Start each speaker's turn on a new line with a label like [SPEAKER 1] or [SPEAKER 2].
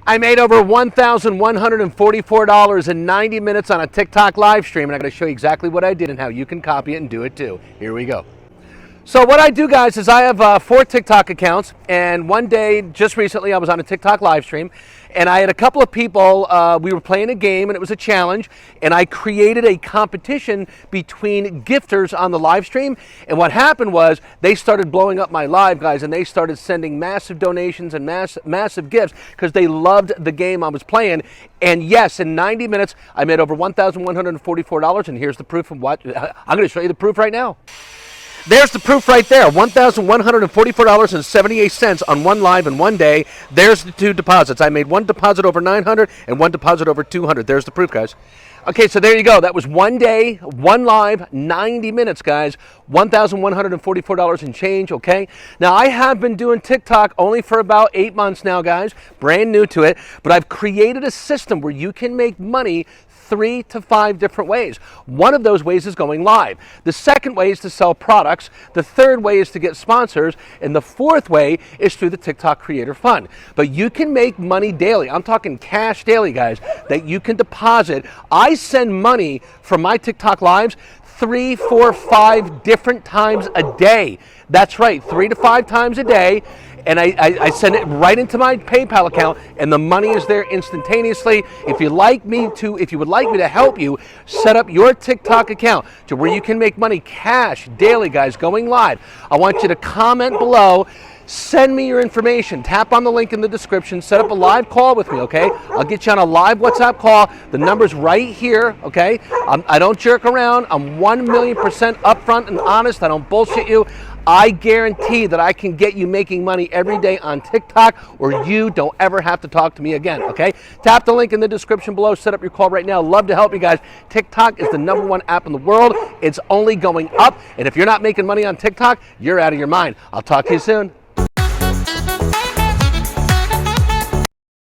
[SPEAKER 1] I made over $1,144 in 90 minutes on a TikTok live stream, and I'm going to show you exactly what I did and how you can copy it and do it too. Here we go. So what I do, guys, is I have 4 TikTok accounts, and one day, just recently, I was on a TikTok live stream, and I had a couple of people, we were playing a game, and it was a challenge, and I created a competition between gifters on the live stream, and what happened was they started blowing up my live, guys, and they started sending massive donations and massive gifts because they loved the game I was playing. And yes, in 90 minutes, I made over $1,144, and here's the proof of what, I'm going to show you the proof right now. There's the proof right there, $1,144.78 on one live in one day. There's the 2 deposits. I made one deposit over $900 and one deposit over $200. There's the proof, guys. Okay, so there you go. That was one day, one live, 90 minutes, guys. $1,144 and change, okay? Now, I have been doing TikTok only for about 8 months now, guys. Brand new to it. But I've created a system where you can make money 3 to 5 different ways. One of those ways is going live. The second way is to sell products. The third way is to get sponsors. And the fourth way is through the TikTok Creator Fund. But you can make money daily. I'm talking cash daily, guys, that you can deposit. I send money from my TikTok lives 3, 4, 5 different times a day. That's right, 3 to 5 times a day. And I send it right into my PayPal account, and the money is there instantaneously. If you would like me to help you set up your TikTok account to where you can make money cash daily, guys, going live, I want you to comment below. Send me your information. Tap on the link in the description. Set up a live call with me, okay? I'll get you on a live WhatsApp call. The number's right here, okay? I don't jerk around. I'm 1,000,000% upfront and honest. I don't bullshit you. I guarantee that I can get you making money every day on TikTok, or you don't ever have to talk to me again, okay? Tap the link in the description below. Set up your call right now. Love to help you guys. TikTok is the #1 app in the world. It's only going up, and if you're not making money on TikTok, you're out of your mind. I'll talk to you soon.